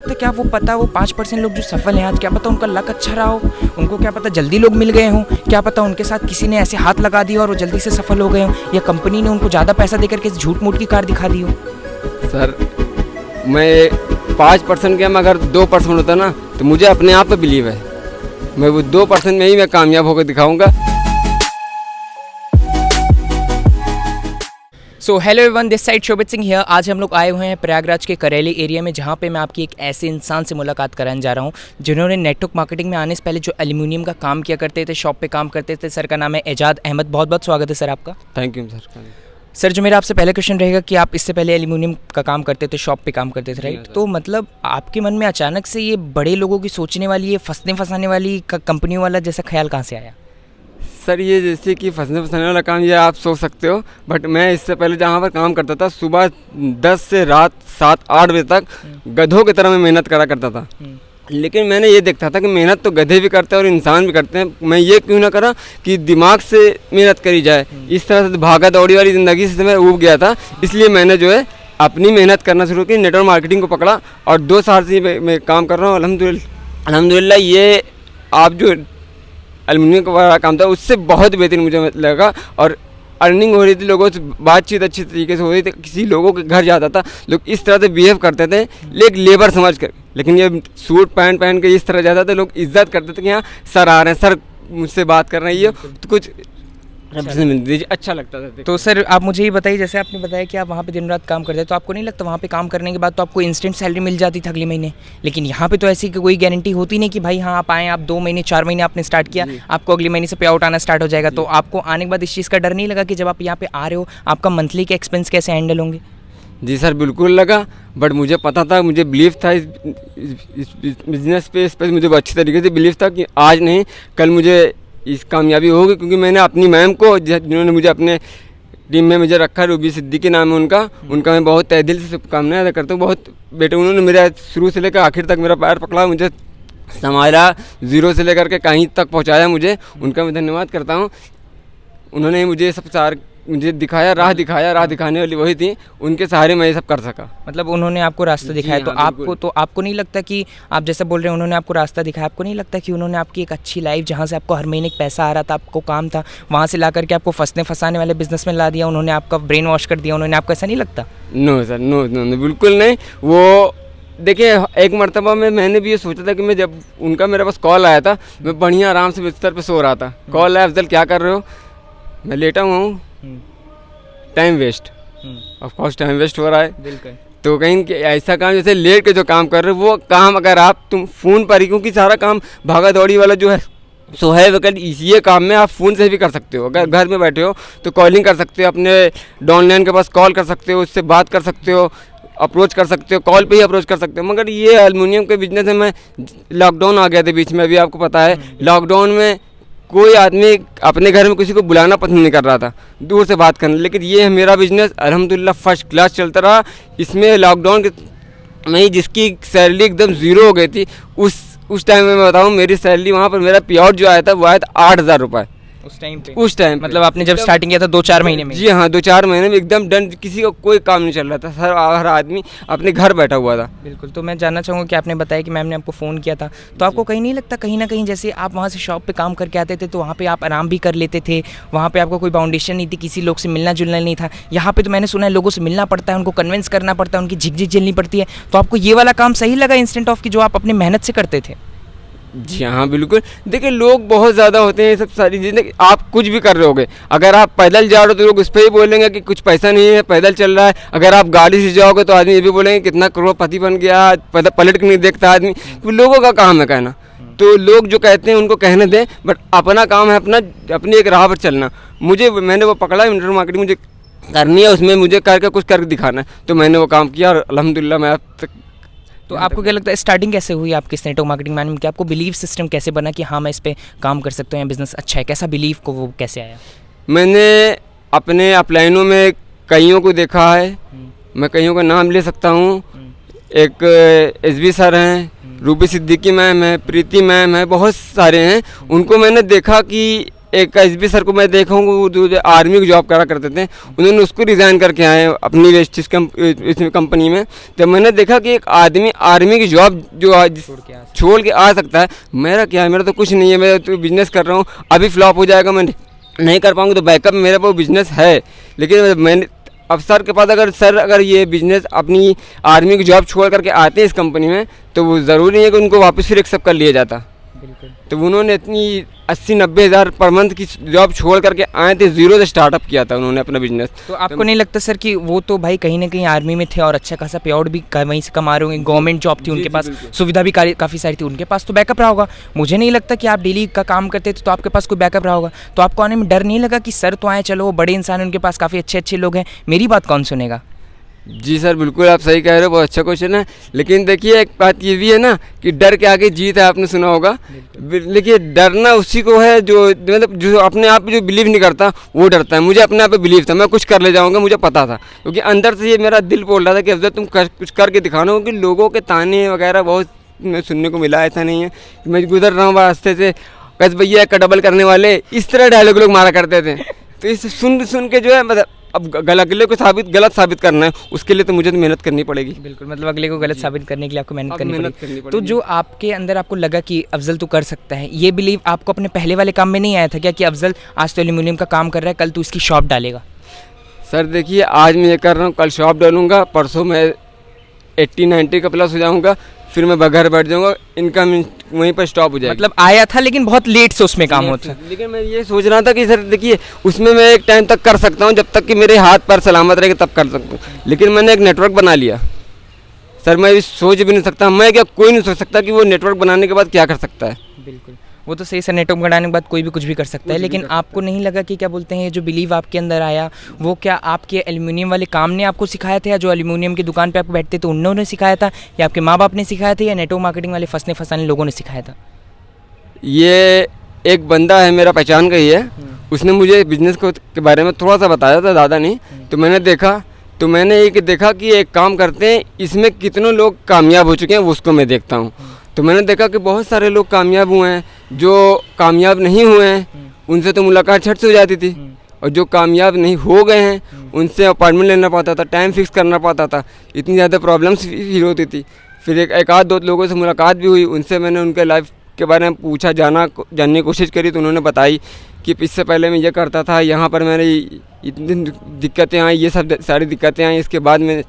लगता क्या वो 5% लोग जो सफल हैं आज, क्या पता उनका लक अच्छा रहा हो, उनको क्या पता जल्दी लोग मिल गए हों, क्या पता उनके साथ किसी ने ऐसे हाथ लगा दिया और वो जल्दी से सफल हो गए हों, या कंपनी ने उनको ज़्यादा पैसा देकर के झूठ मूठ की कार दिखा दी हो। सर मैं 5% क्या, मैं अगर 2% होता ना तो मुझे अपने आप पे बिलीव है, मैं वो 2% में ही मैं कामयाब होकर दिखाऊंगा। So hello everyone, this side Shobhit Singh here. आज हम लोग आए हुए हैं प्रयागराज के करेली एरिया में, जहाँ पे मैं आपकी एक ऐसे इंसान से मुलाकात कराने जा रहा हूँ जिन्होंने नेटवर्क मार्केटिंग में आने से पहले जो एल्यूमिनियम का काम किया करते थे, शॉप पे काम करते थे। सर का नाम है एजाज अहमद। बहुत बहुत स्वागत है सर आपका। Thank you sir. सर जो मेरा आपसे पहले क्वेश्चन रहेगा कि आप इससे पहले एल्यूमिनियम का काम करते थे, शॉप पे काम करते थे, राइट? तो मतलब आपके मन में अचानक से ये बड़े लोगों की सोचने वाली, ये फंसने फंसाने वाली कंपनियों वाला जैसा ख्याल कहाँ से आया? सर ये जैसे कि फंसने फंसाने वाला काम ये आप सोच सकते हो, बट मैं इससे पहले जहाँ पर काम करता था सुबह 10 से रात 7-8 बजे तक गधों की तरह मैं मेहनत करा करता था। लेकिन मैंने ये देखता था कि मेहनत तो गधे भी करते हैं और इंसान भी करते हैं, मैं ये क्यों ना करा कि दिमाग से मेहनत करी जाए। इस तरह से भागा दौड़ी वाली ज़िंदगी से मैं ऊब गया था, इसलिए मैंने जो है अपनी मेहनत करना शुरू की, नेटवर्क मार्केटिंग को पकड़ा और 2 साल से मैं काम कर रहा हूँ। अल्हम्दुलिल्लाह ये आप जो एल्यूमिनियम का काम था उससे बहुत बेहतरीन मुझे लगा और अर्निंग हो रही थी, लोगों से बातचीत अच्छी तरीके से हो रही थी। किसी लोगों के घर जाता था, लोग इस तरह से बिहेव करते थे एक लेबर समझ कर, लेकिन ये सूट पैंट पहन के इस तरह जाता था, लोग इज्जत करते थे कि हाँ सर आ रहे हैं, सर मुझसे बात कर रहे हैं, ये तो कुछ अच्छा लगता था। तो सर आप मुझे ये बताइए, जैसे आपने बताया कि आप वहाँ पे दिन रात काम करते हैं, तो आपको नहीं लगता वहाँ पे काम करने के बाद तो आपको इंस्टेंट सैलरी मिल जाती थी अगले महीने? लेकिन यहाँ पे तो ऐसी कोई गारंटी होती नहीं कि भाई हाँ आप आएँ, आप 2 महीने 4 महीने आपने स्टार्ट किया, आपको अगले महीने से पे आउट आना स्टार्ट हो जाएगा। तो आपको आने के बाद इस चीज़ का डर नहीं लगा कि जब आप यहाँ पे आ रहे हो आपका मंथली के एक्सपेंस कैसे हैंडल होंगे? जी सर बिल्कुल लगा, बट मुझे पता था, मुझे बिलीव था इस बिजनेस पे, इस पर मुझे अच्छी तरीके से बिलीव था कि आज नहीं कल मुझे इस कामयाबी होगी, क्योंकि मैंने अपनी मैम को, जिन्होंने मुझे अपने टीम में मुझे रखा, रूबी सिद्दीकी नाम है उनका मैं बहुत तहे दिल से शुभकामनाएं अदा करता हूँ। बहुत बेटे उन्होंने मेरा शुरू से लेकर आखिर तक मेरा पैर पकड़ा, मुझे संभाला, ज़ीरो से लेकर के कहीं तक पहुँचाया मुझे, उनका मैं धन्यवाद करता हूँ। उन्होंने मुझे सब मुझे दिखाया, राह दिखाने वाली वही थी, उनके सहारे मैं ये सब कर सका। मतलब उन्होंने आपको रास्ता दिखाया। तो आपको नहीं लगता कि आप जैसे बोल रहे हैं उन्होंने आपको रास्ता दिखाया, आपको नहीं लगता कि उन्होंने आपकी एक अच्छी लाइफ, जहाँ से आपको हर महीने पैसा आ रहा था, आपको काम था, वहाँ से ला करके आपको फंसने फंसाने वाले बिजनेस में ला दिया, उन्होंने आपका ब्रेन वॉश कर दिया उन्होंने, आपको ऐसा नहीं लगता? नो सर, नो बिल्कुल नहीं। वो देखिए एक मरतबा में मैंने भी ये सोचा था कि मैं जब उनका मेरे पास कॉल आया था, मैं बढ़िया आराम से बिस्तर पर सो रहा था, कॉल आया, अफजल क्या कर रहे हो? मैं लेटा हुआ हूँ। Time waste, of course time waste हो रहा है। बिल्कुल। तो कहीं ऐसा काम जैसे लेट के जो काम कर रहे हो वो काम अगर तुम फ़ोन पर ही, क्योंकि सारा काम भागा दौड़ी वाला जो है सो है, अगर इसी काम में आप फ़ोन से भी कर सकते हो। अगर घर में बैठे हो तो कॉलिंग कर सकते हो, अपने डाउनलाइन के पास कॉल कर सकते हो, उससे बात कर सकते हो, अप्रोच कर सकते हो, कॉल पे ही अप्रोच कर सकते हो। मगर ये एल्युमिनियम के बिजनेस में मैं लॉकडाउन आ गया था बीच में, अभी आपको पता है लॉकडाउन में कोई आदमी अपने घर में किसी को बुलाना पसंद नहीं कर रहा था, दूर से बात करना। लेकिन ये मेरा बिजनेस अल्हम्दुलिल्लाह फर्स्ट क्लास चलता रहा। इसमें लॉकडाउन के में जिसकी सैलरी एकदम ज़ीरो हो गई थी, उस टाइम में मैं बताऊँ मेरी सैलरी वहाँ पर मेरा पे आउट जो आया था वो आया था 8,000 रुपये उस टाइम। मतलब आपने जब स्टार्टिंग किया था 2-4 महीने में? जी हाँ, 2-4 महीने में एकदम डन, किसी का कोई काम नहीं चल रहा था, हर आदमी अपने घर बैठा हुआ था। बिल्कुल। तो मैं जानना चाहूँगा कि आपने बताया कि मैम ने आपको फ़ोन किया था, तो आपको कहीं नहीं लगता कहीं ना कहीं जैसे आप वहाँ से शॉप पे काम करके आते थे तो वहाँ पे आप आराम भी कर लेते थे, वहाँ पे आपको कोई बाउंडेशन नहीं थी, किसी लोग से मिलना जुलना नहीं था। यहाँ पे तो मैंने सुना है लोगों से मिलना पड़ता है, उनको कन्विंस करना पड़ता है, उनकी झिकझिक झेलनी पड़ती है। तो आपको ये वाला काम सही लगा इंस्टेंट ऑफ की जो आप अपने मेहनत से करते थे? जी हाँ बिल्कुल। देखिए लोग बहुत ज़्यादा होते हैं, ये सब सारी चीज़ें। आप कुछ भी कर रहे होगे, अगर आप पैदल जा रहे हो तो लोग उस पर ही बोलेंगे कि कुछ पैसा नहीं है, पैदल चल रहा है। अगर आप गाड़ी से जाओगे तो आदमी ये भी बोलेंगे कितना करोड़पति बन गया, पलट के नहीं देखता आदमी। तो लोगों का काम है कहना, तो लोग जो कहते हैं उनको कहने दें, बट अपना काम है अपनी एक राह पर चलना। मैंने वो पकड़ा, इंटरनेट मार्केटिंग मुझे करनी है, उसमें मुझे कुछ करके दिखाना है, तो मैंने वो काम किया और अल्हम्दुलिल्लाह मैं अब तक। तो आपको क्या लगता है स्टार्टिंग कैसे हुई आपकी इस नेटवर्क मार्केटिंग मैनेजमेंट की? आपको बिलीव सिस्टम कैसे बना कि हाँ मैं इस पे काम कर सकता हूँ या बिज़नेस अच्छा है? कैसा बिलीव को वो कैसे आया? मैंने अपने अपलाइनों में कईयों को देखा है, मैं कईयों का नाम ले सकता हूँ। एक SB सर हैं, रूबी सिद्दीकी मैम है, प्रीति मैम है, बहुत सारे हैं। उनको मैंने देखा कि एक एसबी सर को मैं देखा हूँ, वो जो आर्मी की जॉब करा करते थे, उन्होंने उसको रिज़ाइन करके आए अपनी वेस्टिज इसमें कंपनी में। तो मैंने देखा कि एक आदमी आर्मी की जॉब जो छोड़ के आ सकता है। मेरा क्या है, मेरा तो कुछ नहीं है, मैं तो बिजनेस कर रहा हूँ, अभी फ्लॉप हो जाएगा, मैं नहीं कर पाऊँगा, तो बैकअप में मेरे पास बिजनेस है। लेकिन मैंने अब सर के पास अगर ये बिजनेस अपनी आर्मी की जॉब छोड़ करके आते हैं इस कंपनी में, तो वो ज़रूरी नहीं है कि उनको वापस फिर एक्सेप्ट कर लिया जाता। बिल्कुल। तो उन्होंने इतनी 80-90 हज़ार पर मंथ की जॉब छोड़ करके आए थे, ज़ीरो से स्टार्टअप किया था उन्होंने अपना बिजनेस। तो आपको नहीं लगता सर कि वो तो भाई कहीं ना कहीं आर्मी में थे और अच्छा खासा पे आउट भी वहीं से कमा रहे होंगे, गवर्नमेंट जॉब थी उनके पास, सुविधा भी काफ़ी सारी थी उनके पास, तो बैकअप रहा होगा। मुझे नहीं लगता कि आप डेली का काम करते थे तो आपके पास कोई बैकअप रहा होगा। तो आपको आने में डर नहीं लगा कि सर तो आए, चलो वो बड़े इंसान, उनके पास काफ़ी अच्छे अच्छे लोग हैं, मेरी बात कौन सुनेगा? जी सर, बिल्कुल आप सही कह रहे हो, बहुत अच्छा क्वेश्चन है। लेकिन देखिए एक बात ये भी है ना कि डर के आगे जीत है, आपने सुना होगा। देखिए डरना उसी को है जो मतलब जो अपने आप पे जो बिलीव नहीं करता वो डरता है। मुझे अपने आप पे बिलीव था, मैं कुछ कर ले जाऊंगा, मुझे पता था, क्योंकि अंदर से ये मेरा दिल बोल रहा था कि अफजल तुम कुछ करके दिखाना हो। कि लोगों के ताने वगैरह बहुत मैं सुनने को मिला, ऐसा नहीं है कि मैं गुजर रहा हूँ रास्ते से, बस भैया का डबल करने वाले, इस तरह डायलॉग लोग मारा करते थे। तो इसे सुन के जो है मतलब अब अगले को गलत साबित करना है, उसके लिए तो मुझे तो मेहनत करनी पड़ेगी। बिल्कुल, मतलब अगले को गलत साबित करने के लिए आपको मेहनत करनी पड़ेगी। तो जो आपके अंदर आपको लगा कि अफजल तो कर सकता है, ये बिलीव आपको अपने पहले वाले काम में नहीं आया था क्या कि अफजल आज तो एल्यूमिनियम का काम कर रहा है, कल तो इसकी शॉप डालेगा? सर देखिए आज मैं ये कर रहा हूँ, कल शॉप डालूंगा, परसों मैं 80-90 का प्लस हो जाऊँगा, फिर मैं घर बैठ जाऊँगा, इनकम वहीं पर स्टॉप हो जाएगी। मतलब आया था लेकिन बहुत लेट से उसमें काम होता है। लेकिन मैं ये सोच रहा था कि सर देखिए उसमें मैं एक टाइम तक कर सकता हूँ, जब तक कि मेरे हाथ पैर सलामत रहेंगे तब कर सकता हूँ। लेकिन मैंने एक नेटवर्क बना लिया सर, मैं सोच भी नहीं सकता, मैं क्या कोई नहीं सोच सकता कि वो नेटवर्क बनाने के बाद क्या कर सकता है। बिल्कुल, वो तो सही सर, नेटवर्क बनाने के बाद कोई भी कुछ भी कर सकता है। लेकिन आपको नहीं लगा कि क्या बोलते हैं ये जो बिलीव आपके अंदर आया वो क्या आपके एल्यूमिनियम वाले काम ने आपको सिखाया था, या जो एल्यूमिनियम की दुकान पे आप बैठते थे उन्होंने सिखाया था, या आपके माँ बाप ने सिखाया था, या नेटवर्क मार्केटिंग वाले फंसाने लोगों ने सिखाया था? ये एक बंदा है मेरा पहचान का ही है, उसने मुझे बिजनेस के बारे में थोड़ा सा बताया था, ज़्यादा नहीं। तो मैंने देखा कि एक काम करते हैं, इसमें कितने लोग कामयाब हो चुके हैं वो उसको मैं देखता हूँ। तो मैंने देखा कि बहुत सारे लोग कामयाब हुए हैं, जो कामयाब नहीं हुए हैं उनसे तो मुलाकात झट से हो जाती थी, और जो कामयाब नहीं हो गए हैं उनसे अपॉइंटमेंट लेना पड़ता था, टाइम फिक्स करना पड़ता था, इतनी ज़्यादा प्रॉब्लम्स फील होती थी। फिर एक आध दो लोगों से मुलाकात भी हुई, उनसे मैंने उनके लाइफ के बारे में पूछा, जानने की कोशिश करी, तो उन्होंने बताई कि इससे पहले मैं ये करता था, यहाँ पर मेरी इतनी दिक्कतें आई, ये सब सारी दिक्कतें आई, इसके बाद मैं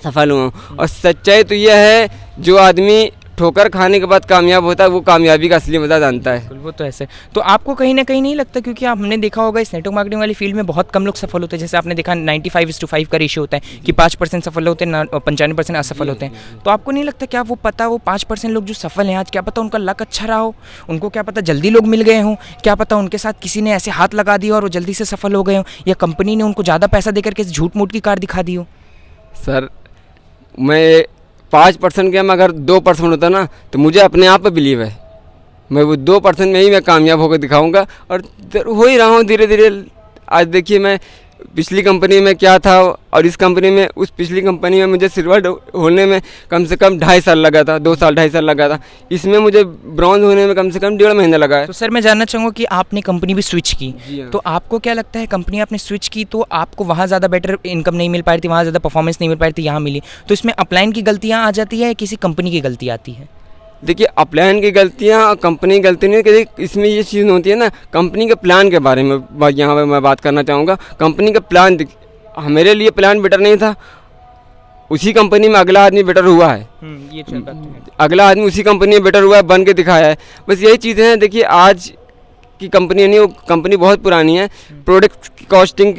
सफल हुआ। और सच्चाई तो यह है, जो आदमी ठोकर खाने के बाद कामयाब होता है वो कामयाबी का असली मज़ा जानता है। वो तो ऐसे। तो आपको कहीं ना कहीं नहीं लगता, क्योंकि हमने देखा होगा इस नेटवर्क मार्केटिंग वाली फील्ड में बहुत कम लोग सफल होते हैं, जैसे आपने देखा 95:5 का रेशियो होता है कि 5% सफल होते हैं, 95% असफल होते हैं। तो आपको नहीं लगता क्या वो 5% लोग जो सफल हैं आज, क्या पता उनका लक अच्छा रहा हो, उनको क्या पता जल्दी लोग मिल गए हों, क्या पता उनके साथ किसी ने ऐसे हाथ लगा दिया और वो जल्दी से सफल हो गए हों, या कंपनी ने उनको ज़्यादा पैसा देकर के झूठ मूठ की कार दिखा दी हो? सर मैं 5% के मैं अगर 2% होता ना तो मुझे अपने आप पे बिलीव है, मैं वो 2% में ही मैं कामयाब होकर दिखाऊंगा, और हो ही रहा हूँ धीरे धीरे। आज देखिए मैं पिछली कंपनी में क्या था और इस कंपनी में, उस पिछली कंपनी में मुझे सिल्वर होने में कम से कम 2.5 साल लगा था, 2 साल 2.5 साल लगा था, इसमें मुझे ब्रॉन्ज होने में कम से कम 1.5 महीना लगा है। तो सर मैं जानना चाहूँगा कि आपने कंपनी भी स्विच की, तो आपको क्या लगता है कंपनी आपने स्विच की तो आपको वहाँ ज़्यादा बेटर इनकम नहीं मिल पाई थी, वहाँ ज़्यादा परफॉर्मेंस नहीं मिल पाई थी, यहाँ मिली, तो इसमें अपलाइन की गलतियाँ आ जाती है या किसी कंपनी की गलती आती है? देखिए अपलाइन की गलतियाँ और कंपनी की गलती नहीं, कि इसमें ये चीज़ होती है ना, कंपनी के प्लान के बारे में यहाँ पर मैं बात करना चाहूँगा। कंपनी का प्लान मेरे लिए प्लान बेटर नहीं था, उसी कंपनी में अगला आदमी बेटर हुआ है, ये अगला आदमी उसी कंपनी में बेटर हुआ है, बन के दिखाया है। बस यही चीज़ें हैं। देखिए आज की कंपनी नहीं, वो कंपनी बहुत पुरानी है, प्रोडक्ट की कॉस्टिंग,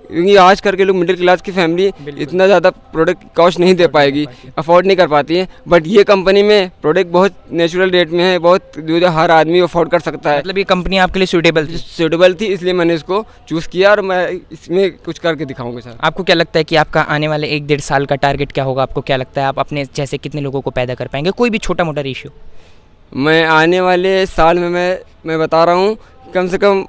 क्योंकि आज करके लोग मिडिल क्लास की फैमिली इतना ज़्यादा प्रोडक्ट कॉस्ट नहीं दे पाएगी, अफोर्ड नहीं कर पाती है। बट ये कंपनी में प्रोडक्ट बहुत नेचुरल रेट में है, बहुत जो हर आदमी अफोर्ड कर सकता है। मतलब ये कंपनी आपके लिए सूटेबल थी, इसलिए मैंने इसको चूज़ किया और मैं इसमें कुछ करके दिखाऊंगा सर। आपको क्या लगता है कि आपका आने वाले 1-1.5 साल का टारगेट क्या होगा? आपको क्या लगता है आप अपने जैसे कितने लोगों को पैदा कर पाएंगे, कोई भी छोटा मोटा रेशियो? मैं आने वाले साल में मैं बता रहा हूँ कम से कम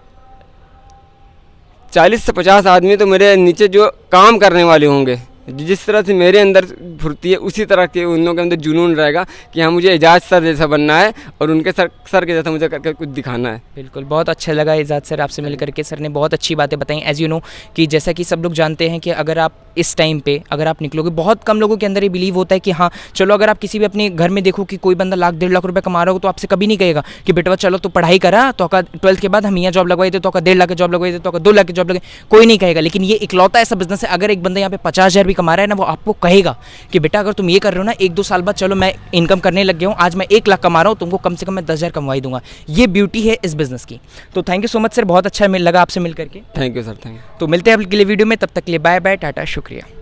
40 से 50 आदमी तो मेरे नीचे जो काम करने वाले होंगे, जिस तरह से मेरे अंदर फुर्ती है उसी तरह के उन लोगों के अंदर जुनून रहेगा कि हाँ मुझे एजाज सर जैसा बनना है और उनके सर के जैसा मुझे करके कुछ दिखाना है। बिल्कुल, बहुत अच्छा लगा एजाज सर आपसे मिल करके। सर ने बहुत अच्छी बातें बताई। एज़ यू नो कि जैसा कि सब लोग जानते हैं कि अगर आप इस टाइम पे अगर आप निकलोगे, बहुत कम लोगों के अंदर ये बिलीव होता है कि हाँ चलो, अगर आप किसी भी अपने घर में देखो कि कोई बंदा लाख 1.5 लाख रुपए कमा रहा हो तो आपसे कभी नहीं कहेगा कि बेटा चलो तो पढ़ाई करा तो 12th के बाद हम यहाँ जॉब लगवाई थे तो 1.5 लाख की जॉब लगवाई थे तो 2 लाख की जॉब लगे, कोई नहीं कहेगा। लेकिन ये इकलौता ऐसा बिजनेस है, अगर एक बंदा यहाँ पे 50,000 भी कमा रहा है ना, वो आपको कहेगा कि बेटा अगर तुम ये कर रहे हो ना, 1-2 साल बाद चलो मैं इनकम करने लग गया हूँ, आज मैं 1 लाख कमा रहा हूँ, तुमको कम से कम मैं 10,000 कमवाई दूंगा। ये ब्यूटी है इस बिजनेस की। तो thank you so much sir, बहुत अच्छा लगा आपसे मिल करके। Thank you sir, thank you. तो मिलते हैं अगले वीडियो में, तब तक के लिए बाय बाय, टाटा, शुक्रिया।